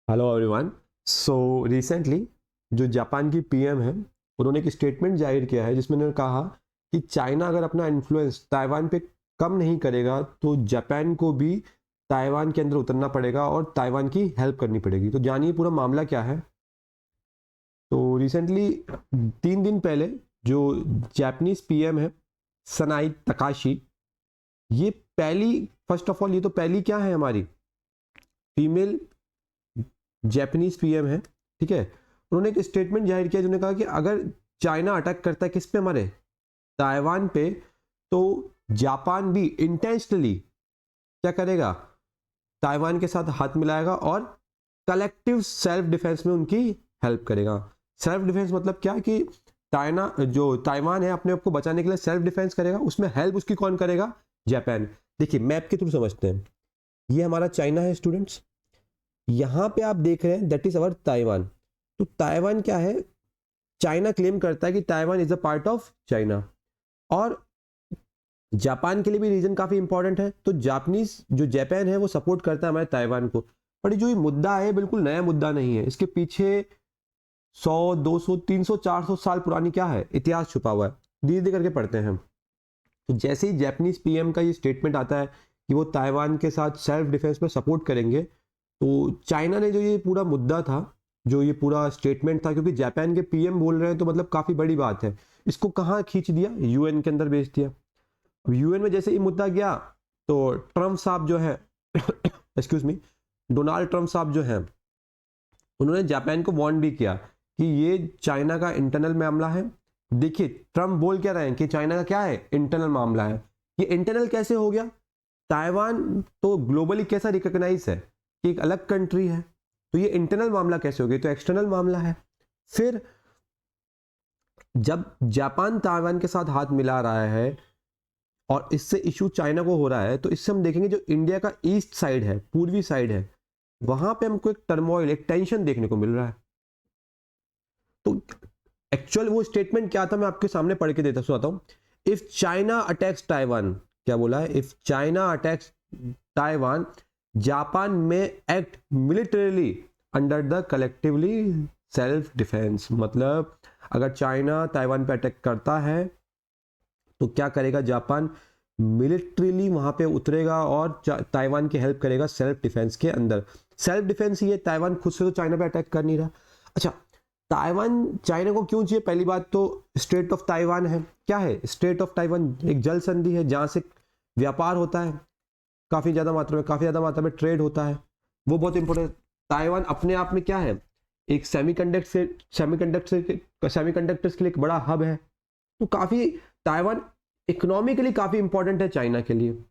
Hello everyone. So recently जो Japan की PM है, उन्होंने एक स्टेटमेंट जाहिर किया है जिसमें उन्होंने कहा कि चाइना अगर अपना इन्फ्लुएंस ताइवान पे कम नहीं करेगा तो जापान को भी ताइवान के अंदर उतरना पड़ेगा और ताइवान की हेल्प करनी पड़ेगी। तो जानिए पूरा मामला क्या है। तो रिसेंटली 3 दिन पहले जो जापानीज पीएम है सनाई तकाशी, ये पहली, फर्स्ट ऑफ ऑल ये तो पहली क्या है, हमारी फीमेल जापानीज पीएम है। ठीक है, उन्होंने एक स्टेटमेंट जाहिर किया जिन्होंने कहा कि अगर चाइना अटैक करता है किस पे, हमारे ताइवान पे, तो जापान भी इंटेंशनली क्या करेगा, ताइवान के साथ हाथ मिलाएगा और कलेक्टिव सेल्फ डिफेंस में उनकी हेल्प करेगा। सेल्फ डिफेंस मतलब क्या कि चाइना जो ताइवान है अपने आप को बचाने के लिए सेल्फ डिफेंस करेगा, उसमें हेल्प उसकी कौन करेगा, जापान। देखिए मैप के थ्रू समझते हैं, ये हमारा चाइना है स्टूडेंट्स, यहां पे आप देख रहे हैं दैट इज अवर ताइवान। तो ताइवान क्या है, चाइना क्लेम करता है कि Taiwan is a part of China, और जापान के लिए भी रीजन काफी इंपॉर्टेंट है। तो जापानीज जो जापान है वो सपोर्ट करता है हमारे ताइवान को। पर जो ये मुद्दा है बिल्कुल नया मुद्दा नहीं है, इसके पीछे 100 200 300 400 साल पुरानी क्या है, इतिहास छुपा हुआ है। धीरे धीरे करके पढ़ते हैं हम। तो जैसे ही जापानीज पीएम का ये स्टेटमेंट आता है कि वो ताइवान के साथ सेल्फ डिफेंस में सपोर्ट करेंगे, तो चाइना ने जो ये पूरा मुद्दा था, जो ये पूरा स्टेटमेंट था, क्योंकि जापान के पीएम बोल रहे हैं तो मतलब काफी बड़ी बात है, इसको कहाँ खींच दिया, यूएन के अंदर भेज दिया। अब यूएन में जैसे ये मुद्दा गया तो ट्रम्प साहब जो है एक्सक्यूज मी, डोनाल्ड ट्रम्प साहब जो है, उन्होंने जापान को वार्न भी किया कि ये चाइना का इंटरनल मामला है। देखिए ट्रम्प बोल क्या रहे हैं कि चाइना का क्या है, इंटरनल मामला है। ये इंटरनल कैसे हो गया, ताइवान तो ग्लोबली कैसा रिकॉग्नाइज है कि एक अलग कंट्री है, तो ये इंटरनल मामला कैसे हो गया, तो एक्सटर्नल मामला है। फिर जब जापान ताइवान के साथ हाथ मिला रहा है और इससे इशू चाइना को हो रहा है, तो इससे हम देखेंगे जो इंडिया का ईस्ट साइड है, पूर्वी साइड है, वहां पे हमको एक टर्मोइल, एक टेंशन देखने को मिल रहा है। तो एक्चुअल वो स्टेटमेंट क्या था मैं आपके सामने पढ़ के देता सुनाता हूं। इफ चाइना अटैक्स ताइवान, क्या बोला है, if China attacks Taiwan, Japan में act militarily under the collectively self defence. मतलब अगर चाइना ताइवान पे अटैक करता है तो क्या करेगा जापान, मिलिट्रीली वहां पे उतरेगा और ताइवान की हेल्प करेगा सेल्फ डिफेंस के अंदर। सेल्फ डिफेंस ये, ताइवान खुद से तो चाइना पे अटैक कर नहीं रहा। अच्छा, ताइवान चाइना को क्यों चाहिए, पहली बात तो स्ट्रेट ऑफ ताइवान है। क्या है स्ट्रेट ऑफ ताइवान, एक जल संधि है जहां से व्यापार होता है, काफी ज्यादा मात्रा में ट्रेड होता है, वो बहुत इंपॉर्टेंट। ताइवान अपने आप में क्या है, एक सेमीकंडक्टर्स के लिए एक बड़ा हब है। तो काफी ताइवान इकोनॉमिकली काफी इंपॉर्टेंट है चाइना के लिए।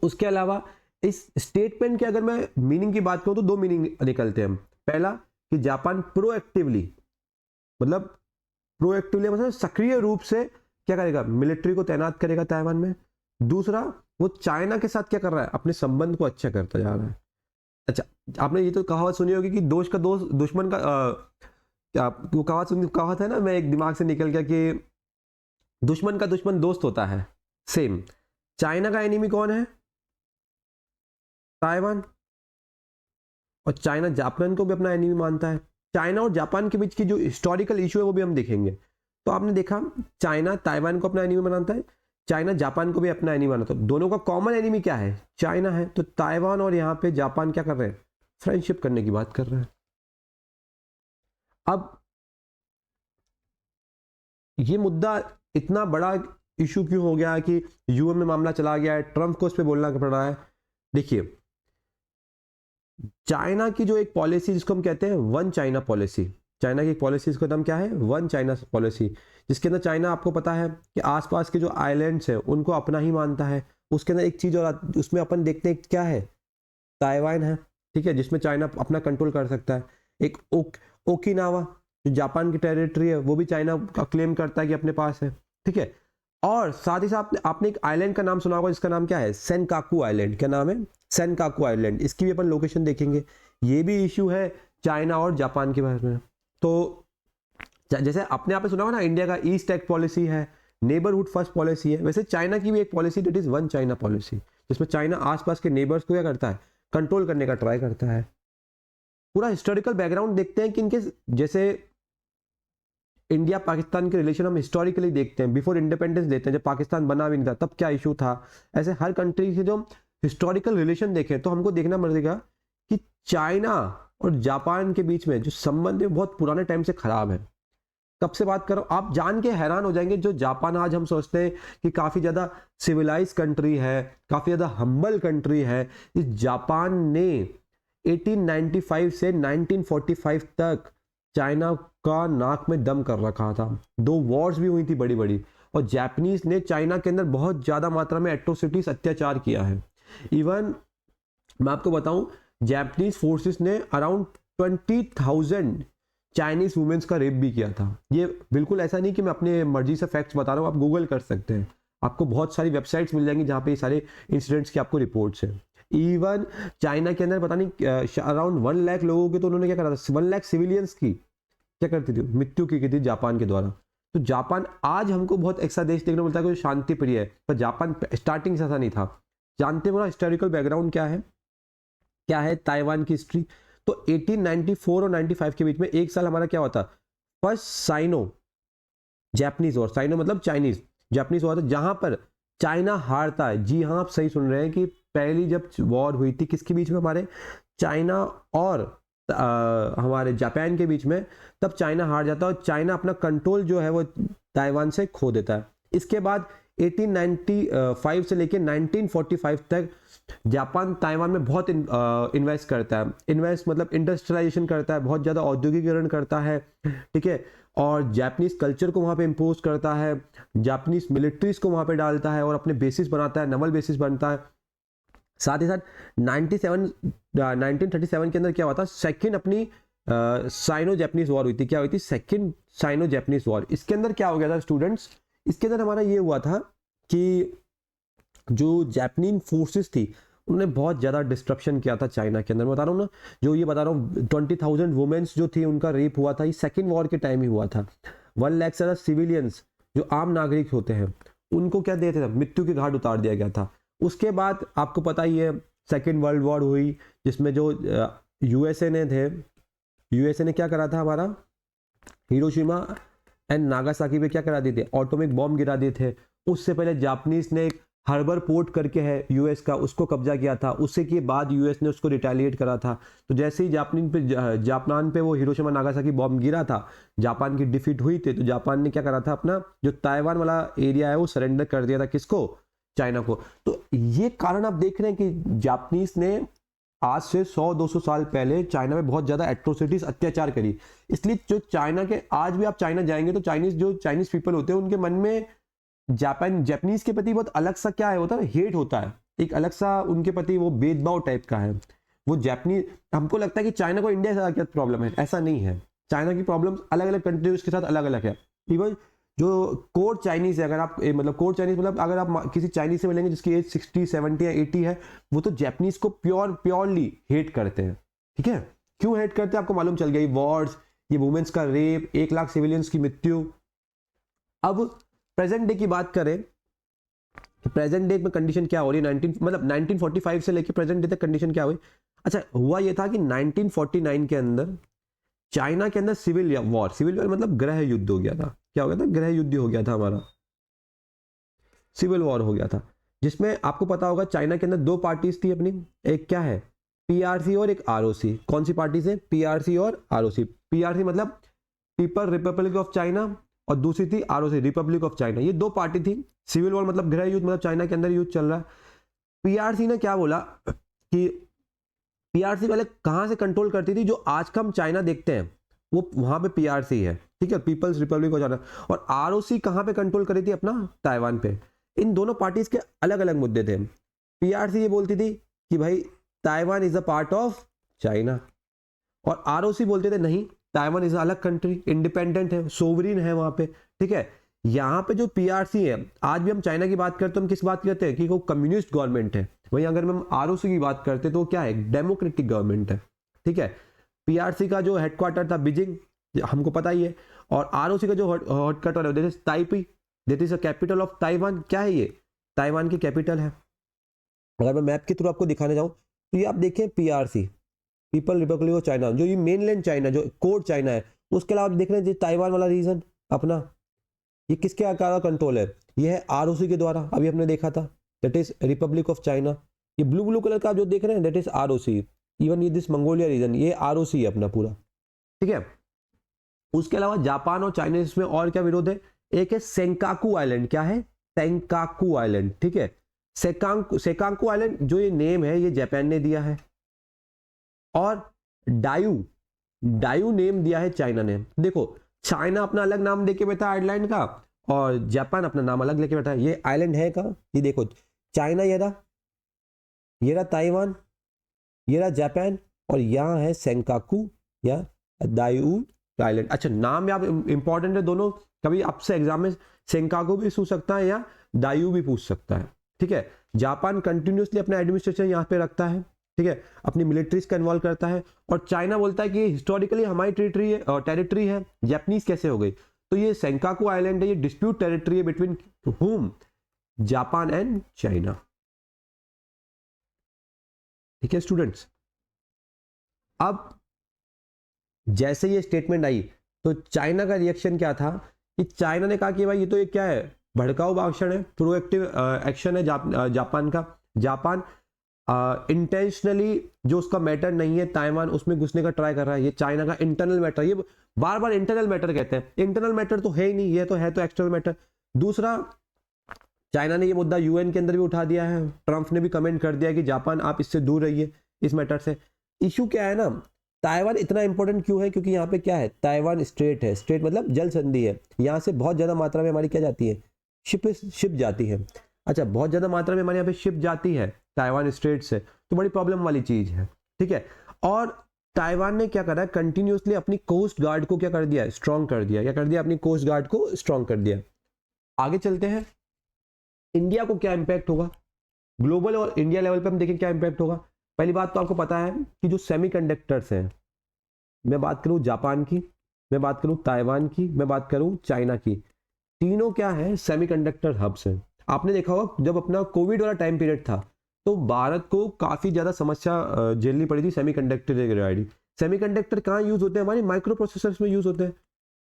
उसके अलावा इस स्टेटमेंट के अगर मैं मीनिंग की बात करूं तो दो मीनिंग निकलते हैं। पहला कि जापान प्रोएक्टिवली, मतलब प्रोएक्टिवली मतलब सक्रिय रूप से क्या करेगा, मिलिट्री को तैनात करेगा ताइवान में। दूसरा, वो चाइना के साथ क्या कर रहा है, अपने संबंध को अच्छा करता जा रहा है। अच्छा, आपने ये तो कहावत सुनी होगी कि दोस्त का दोस्त दुश्मन का क्या वो कहावत है ना, मैं एक दिमाग से निकल गया कि दुश्मन का दुश्मन दोस्त होता है। सेम चाइना का एनिमी कौन है, ताइवान। और चाइना जापान को भी अपना एनिमी मानता है। चाइना और जापान के बीच की जो हिस्टोरिकल इशू है वो भी हम देखेंगे। तो आपने देखा चाइना ताइवान को अपना एनिमी मानता है, चाइना जापान को भी अपना एनिमी मानता है। दोनों का कॉमन एनिमी क्या है, चाइना है। तो ताइवान और यहाँ पे जापान क्या कर रहे हैं, फ्रेंडशिप करने की बात कर रहे हैं। अब ये मुद्दा इतना बड़ा इशू क्यों हो गया कि यूएन में मामला चला गया है, ट्रंप को उस पर बोलना पड़ रहा है। देखिए चाइना की जो एक पॉलिसी जिसको हम कहते हैं वन चाइना पॉलिसी, चाइना की एक पॉलिसी इसका नाम क्या है, वन चाइना पॉलिसी, जिसके अंदर चाइना आपको पता है कि आसपास के जो आइलैंड्स हैं उनको अपना ही मानता है। उसके अंदर एक चीज और उसमें अपन देखते हैं क्या है, ताइवान है, ठीक है, जिसमें चाइना अपना कंट्रोल कर सकता है। एक ओकिनावा जो जापान की टेरिटरी है वो भी चाइना का क्लेम करता है कि अपने पास है, ठीक है। और साथ ही साथ आपने एक आइलैंड का नाम सुना होगा जिसका नाम क्या है, सेनकाकू आइलैंड। क्या नाम है, सेनकाकू आइलैंड। इसकी भी अपन लोकेशन देखेंगे। ये भी इशू है चाइना और जापान के बारे में। तो जैसे अपने आप में सुना होगा ना, इंडिया का ईस्ट एक्ट पॉलिसी है, नेबरहुड फर्स्ट पॉलिसी है, वैसे चाइना की भी एक policy that is one China policy, जिसमें चाइना आसपास के नेबर्स को क्या करता है, कंट्रोल करने का ट्राई करता है। पूरा हिस्टोरिकल बैकग्राउंड देखते हैं कि इनके जैसे इंडिया पाकिस्तान के रिलेशन हम हिस्टोरिकली देखते हैं, बिफोर इंडिपेंडेंस देते हैं, जब पाकिस्तान बना भी नहीं था तब क्या इशू था, ऐसे हर कंट्री के जो हिस्टोरिकल रिलेशन देखें तो हमको देखना पड़ेगा कि चाइना और जापान के बीच में जो संबंध है बहुत पुराने टाइम से खराब है। कब से बात करो, आप जान के हैरान हो जाएंगे, जो जापान आज हम सोचते हैं कि काफी ज्यादा सिविलाइज कंट्री है, काफी ज्यादा हम्बल कंट्री है, इस जापान ने 1895 से 1945 तक चाइना का नाक में दम कर रखा था। 2 वॉर्स भी हुई थी बड़ी बड़ी, और जापानीज ने चाइना के अंदर बहुत ज्यादा मात्रा में एट्रोसिटीज, अत्याचार किया है। इवन मैं आपको बताऊं, जापानीज फोर्सेस ने अराउंड 20,000 चाइनीज वुमेन्स का रेप भी किया था। ये बिल्कुल ऐसा नहीं कि मैं अपने मर्जी से फैक्ट्स बता रहा हूँ, आप गूगल कर सकते हैं, आपको बहुत सारी वेबसाइट्स मिल जाएंगी जहाँ पे ये सारे इंसिडेंट्स की आपको रिपोर्ट्स है। इवन चाइना के अंदर पता नहीं अराउंड 1 लाख लोगों के, तो उन्होंने क्या करा था, 1 लाख सिविलियंस की क्या करती थी, मृत्यु की थी जापान के द्वारा। तो जापान आज हमको बहुत ऐसा देश देखने को मिलता है कि शांति प्रिय है, पर जापान स्टार्टिंग से ऐसा नहीं था। जानते हैं पूरा हिस्टोरिकल बैकग्राउंड क्या है, क्या है ताइवान की हिस्ट्री। तो 1894 और 95 के बीच में एक साल हमारा क्या हुआ था, first Sino Japanese war, Sino मतलब चाइनीज, जापानीज वॉर, जहां पर चाइना हारता है। जी हाँ, आप सही सुन रहे हैं कि पहली जब वॉर हुई थी किसके बीच में, हमारे चाइना और हमारे जापान के बीच में, तब चाइना हार जाता है और चाइना अपना कंट्रोल जो है वो ताइवान से खो देता है। इसके बाद 1895 से लेकर 1945 तक जापान ताइवान में बहुत इन्वेस्ट करता है, इन्वेस्ट मतलब इंडस्ट्रियलाइजेशन करता है, बहुत ज़्यादा औद्योगिकरण करता है, ठीक है, और जापानीज कल्चर को वहाँ पे इम्पोज करता है, जापानीज मिलिट्रीज को वहाँ पे डालता है और अपने बेसिस बनाता है, नवल बेसिस बनता है। साथ ही साथ 1937 के अंदर क्या हुआ था, सेकंड अपनी साइनो जापानीज वॉर हुई थी। क्या हुई थी, सेकंड साइनो जापानीज वॉर। इसके अंदर क्या हो गया था स्टूडेंट्स, इसके अंदर हमारा ये हुआ था कि जो जापानीज फोर्सेस थी उन्होंने बहुत ज़्यादा डिस्ट्रप्शन किया था चाइना के अंदर। मैं बता रहा हूँ ना, जो ये बता रहा हूँ 20,000 वुमेन्स जो थी उनका रेप हुआ था, ये सेकेंड वॉर के टाइम ही हुआ था। 1 लाख से ज़्यादा सिविलियंस जो आम नागरिक होते हैं उनको क्या देते थे, मृत्यु के घाट उतार दिया गया था। उसके बाद आपको पता ही है सेकेंड वर्ल्ड वॉर हुई, जिसमें जो यूएसए ने थे, यूएसए ने क्या करा था, हमारा हिरोशिमा एंड नागासाकी पे क्या करा दिए थे, एटॉमिक बॉम्ब गिरा दिए थे। उससे पहले जापानीज ने एक हार्बर पोर्ट करके है यूएस का, उसको कब्जा किया था। उससे के बाद यूएस ने उसको रिटेलिएट करा था। तो जैसे ही जापान पे वो हिरोशिमा नागासाकी बॉम्ब गिरा था, जापान की डिफीट हुई थी, तो जापान ने क्या करा था, अपना जो ताइवान वाला एरिया है वो सरेंडर कर दिया था, किसको, चाइना को। तो ये कारण आप देख रहे हैं कि जापानीज ने आज से 100-200 साल पहले चाइना में बहुत ज्यादा एट्रोसिटीज, अत्याचार करी। इसलिए जो चाइना के, आज भी आप चाइना जाएंगे तो चाइनीज पीपल होते हैं उनके मन में जापानीज के प्रति बहुत अलग सा क्या है, होता है हेट होता है, एक अलग सा उनके प्रति वो भेदभाव टाइप का है। वो जापानीज, हमको लगता है कि चाइना को इंडिया से क्या प्रॉब्लम है, ऐसा नहीं है। चाइना की प्रॉब्लम अलग अलग कंट्रीज के साथ अलग अलग है। इवन जो कोर चाइनीज है, अगर आप मतलब कोर चाइनीज मतलब अगर आप किसी चाइनीज से मिलेंगे जिसकी एज 60, 70 या 80 है, वो तो जापानीज को प्योरली हेट करते हैं। ठीक है, क्यों हेट करते हैं आपको मालूम चल गया, वॉर्स, ये वुमेन्स का रेप, 1 लाख सिविलियंस की मृत्यु। अब प्रेजेंट डे की बात करें कि प्रेजेंट डे में कंडीशन क्या हो रही है, 1945 से लेकर प्रेजेंट डे तक कंडीशन क्या हुई। अच्छा, हुआ ये था कि 1949 के अंदर चाइना के अंदर सिविल वॉर मतलब गृह युद्ध हो गया था। क्या हो गया था, गृह युद्ध हो गया था, हमारा सिविल वॉर हो गया था, जिसमें आपको पता होगा चाइना के अंदर 2 पार्टीज थी अपनी, एक क्या है पीआरसी और एक आरओसी। कौन सी पार्टी से, पीआरसी और आरओसी। पीआरसी मतलब पीपल रिपब्लिक ऑफ चाइना और दूसरी थी आरओसी, रिपब्लिक ऑफ चाइना। ये 2 पार्टी थी। सिविल वॉर मतलब गृह युद्ध, मतलब चाइना के अंदर युद्ध चल रहा है। पीआरसी ने क्या बोला कि पीआरसी वाले कहां से कंट्रोल करती थी, जो आज का हम चाइना देखते हैं वो वहां पे पीआरसी है, ठीक है, पीपल्स रिपब्लिक ऑफ चाइना। और आरओसी कहां पे कंट्रोल कर रही थी, अपना ताइवान पे। इन दोनों पार्टीज के अलग अलग मुद्दे थे। पीआरसी ये बोलती थी कि भाई Taiwan is a part of China, और आरओसी बोलते थे नहीं, ताइवान इज अलग कंट्री, इंडिपेंडेंट है, सोवरिन है वहां पे। ठीक है, यहाँ पे जो पीआरसी है, आज भी हम चाइना की बात करते हैं, हम किस बात करते हैं कि वो कम्युनिस्ट गवर्नमेंट है। वहीं अगर हम आरओसी की बात करते हैं तो क्या है, डेमोक्रेटिक गवर्नमेंट है। ठीक है, पीआरसी का जो हेडक्वार्टर था बीजिंग, हमको पता ही है, और आरओसी का जो हेडक्वार्टर है Taipei, that is the capital of Taiwan. क्या है ये, ताइवान की कैपिटल है। अगर मैं मैप के थ्रू आपको दिखाने जाऊं तो ये आप देखें PRC, people Republic of China, जो ये मेनलैंड चाइना जो कोर चाइना है, उसके अलावा देख रहे हैं ताइवान वाला रीजन अपना, ये किसके आकार का कंट्रोल है, ये है आरओसी के द्वारा, अभी हमने देखा था, that is Republic of China. ये ब्लू ब्लू कलर का जो देख रहे हैं दैट इज आरओसी, इवन ये दिस मंगोलिया रीजन ये आरओसी है अपना पूरा, ठीक है। उसके अलावा जापान और चाइना इसमें और क्या विरोध है, एक है सेंकाकू आइलैंड, क्या है सेंकाकू आइलैंड, ठीक है। सेकांकू आइलैंड जो ये नेम है ये जापान ने दिया है, और डायू डायू नेम दिया है चाइना ने। देखो चाइना अपना अलग नाम देके बैठा आइलैंड का, और जापान अपना नाम अलग लेके बैठा है। ये आइलैंड है कहाँ, ये देखो चाइना, ये रहा ताइवान, ये रहा जापान, और यहाँ है सेंकाकू या डायू आइलैंड। अच्छा नाम आप इंपॉर्टेंट है दोनों, कभी आपसे एग्जाम में सेंकाकू भी पूछ सकता है या डायू भी पूछ सकता है, ठीक है। जापान कंटिन्यूसली अपना एडमिनिस्ट्रेशन यहाँ पे रखता है, ठीक है, अपनी मिलिट्रीज का इन्वॉल्व करता है, और चाइना बोलता है कि हिस्टोरिकली हमारी टेरिटरी है, जापानीज कैसे हो गई। तो ये सेंकाकू आइलैंड है, ये डिस्प्यूट टेरिटरी है बिटवीन हुम, जापान एंड चाइना, ठीक है स्टूडेंट्स। अब जैसे ये स्टेटमेंट आई तो चाइना का रिएक्शन क्या था कि चाइना ने कहा कि भाई ये तो एक क्या है, भड़काऊ भाषण है, प्रोएक्टिव एक्शन है जापान का। जापान इंटेंशनली जो उसका मैटर नहीं है ताइवान, उसमें घुसने का ट्राई कर रहा है। ये चाइना का इंटरनल मैटर, ये बार बार इंटरनल मैटर कहते हैं, इंटरनल मैटर तो है ही नहीं, ये तो है तो एक्सटर्नल मैटर। दूसरा, चाइना ने ये मुद्दा यूएन के अंदर भी उठा दिया है, ट्रंप ने भी कमेंट कर दिया कि जापान आप इससे दूर रहिए इस मैटर से। इशू क्या है ना, ताइवान इतना इंपॉर्टेंट क्यों है, क्योंकि यहाँ पे क्या है, ताइवान स्ट्रेट है, स्ट्रेट मतलब जल संधि है, यहाँ से बहुत ज्यादा मात्रा में हमारी क्या जाती है, शिप जाती है। अच्छा बहुत ज्यादा मात्रा में हमारे यहाँ पे शिप जाती है ताइवान स्ट्रेट से, तो बड़ी प्रॉब्लम वाली चीज है, ठीक है। और ताइवान ने क्या करा, कंटिन्यूसली अपनी कोस्ट गार्ड को क्या कर दिया, स्ट्रॉन्ग कर दिया, क्या कर दिया, अपनी कोस्ट गार्ड को स्ट्रॉन्ग कर दिया। आगे चलते हैं, इंडिया को क्या इंपैक्ट होगा, ग्लोबल और इंडिया लेवल पे हम देखें क्या इंपैक्ट होगा। पहली बात तो आपको पता है कि जो सेमीकंडक्टर्स हैं, मैं बात करूं जापान की, मैं बात करूं ताइवान की, मैं बात करूं चाइना की, तीनों क्या है, सेमीकंडक्टर हब्स हैं। आपने देखा होगा जब अपना कोविड वाला टाइम पीरियड था तो भारत को काफी ज्यादा समस्या झेलनी पड़ी थी सेमीकंडक्टर के रिगार्डिंग। सेमीकंडक्टर कहाँ यूज होते हैं, हमारे माइक्रो प्रोसेसर्स में यूज होते हैं,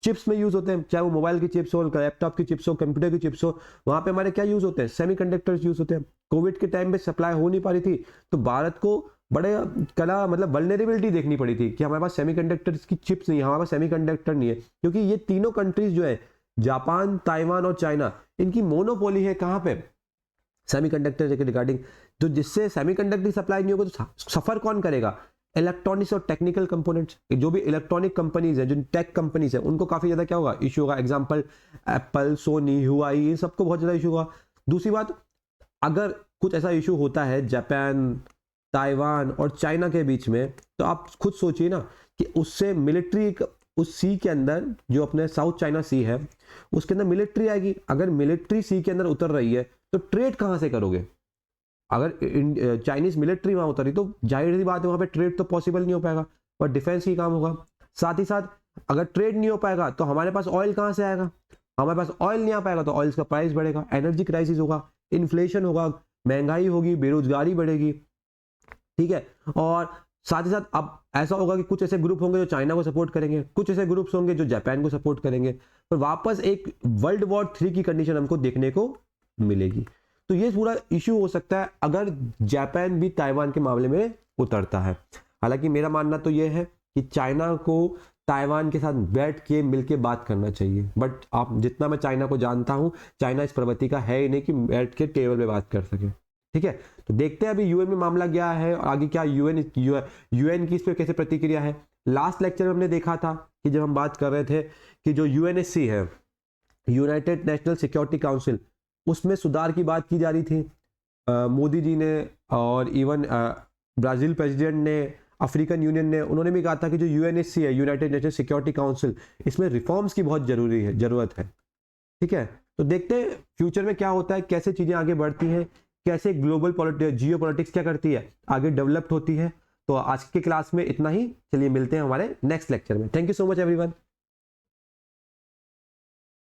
चिप्स में यूज होते हैं, चाहे वो मोबाइल की चिप्स हो, लैपटॉप की चिप्स हो, कंप्यूटर की चिप्स हो, वहां पे हमारे क्या यूज होते हैं, सेमीकंडक्टर्स यूज होते हैं। कोविड के टाइम पे सप्लाई हो नहीं पा रही थी तो भारत को बड़े कला मतलब वल्नरेबिलिटी देखनी पड़ी थी कि हमारे पास सेमीकंडक्टर्स की चिप्स नहीं है, हमारे पास सेमीकंडक्टर नहीं है, क्योंकि ये तीनों कंट्रीज जो है जापान, ताइवान और चाइना, इनकी मोनोपोली है कहाँ पे, सेमीकंडक्टर के रिगार्डिंग। तो जिससे सेमीकंडक्टर सप्लाई नहीं होगा तो सफर कौन करेगा, इलेक्ट्रॉनिक्स और टेक्निकल कंपोनेंट्स, जो भी इलेक्ट्रॉनिक कंपनीज है, जो टेक कंपनीज है, उनको काफी ज्यादा क्या होगा, इशू होगा। एग्जांपल एप्पल, सोनी, हुआई, इन सबको बहुत ज्यादा इशू होगा। दूसरी बात, अगर कुछ ऐसा इशू होता है जापान, ताइवान और चाइना के बीच में, तो आप खुद सोचिए ना कि उससे मिलिट्री, उस सी के अंदर जो अपने साउथ चाइना सी है उसके अंदर मिलिट्री आएगी। अगर मिलिट्री सी के अंदर उतर रही है तो ट्रेड कहां से करोगे, अगर चाइनीज मिलिट्री वहां उतरी तो जाहिर सी बात है वहां पे ट्रेड तो पॉसिबल नहीं हो पाएगा और डिफेंस ही काम होगा। साथ ही साथ अगर ट्रेड नहीं हो पाएगा तो हमारे पास ऑयल कहां से आएगा, हमारे पास ऑयल नहीं आ पाएगा तो ऑयल का प्राइस बढ़ेगा, एनर्जी क्राइसिस होगा, इन्फ्लेशन होगा, महंगाई होगी, बेरोजगारी बढ़ेगी, ठीक है। और साथ ही साथ अब ऐसा होगा कि कुछ ऐसे ग्रुप होंगे जो चाइना को सपोर्ट करेंगे, कुछ ऐसे ग्रुप्स होंगे जो जापान को सपोर्ट करेंगे, तो वापस एक वर्ल्ड वॉर 3 की कंडीशन हमको देखने को मिलेगी। तो ये पूरा इशू हो सकता है अगर जापान भी ताइवान के मामले में उतरता है। हालांकि मेरा मानना तो ये है कि चाइना को ताइवान के साथ बैठ के मिलके बात करना चाहिए, बट आप जितना मैं चाइना को जानता हूं, चाइना इस प्रवृत्ति का है ही नहीं कि बैठ के टेबल पे बात कर सके, ठीक है। तो देखते हैं अभी यूएन में मामला क्या है और आगे क्या यूएन की इस पर कैसे प्रतिक्रिया है। लास्ट लेक्चर में हमने देखा था कि जब हम बात कर रहे थे कि जो यूएनएससी है, यूनाइटेड नेशनल सिक्योरिटी काउंसिल, उसमें सुधार की बात की जा रही थी। मोदी जी ने और इवन ब्राजील प्रेसिडेंट ने, अफ्रीकन यूनियन ने, उन्होंने भी कहा था कि जो यूएनएससी है, यूनाइटेड नेशनल सिक्योरिटी काउंसिल, इसमें रिफॉर्म्स की बहुत जरूरत है, ठीक है। तो देखते हैं फ्यूचर में क्या होता है, कैसे चीजें आगे बढ़ती हैं, कैसे ग्लोबल जियो पॉलिटिक्स क्या करती है, आगे डेवलप्ड होती है। तो आज के क्लास में इतना ही, चलिए मिलते हैं हमारे नेक्स्ट लेक्चर में। Thank you so much everyone.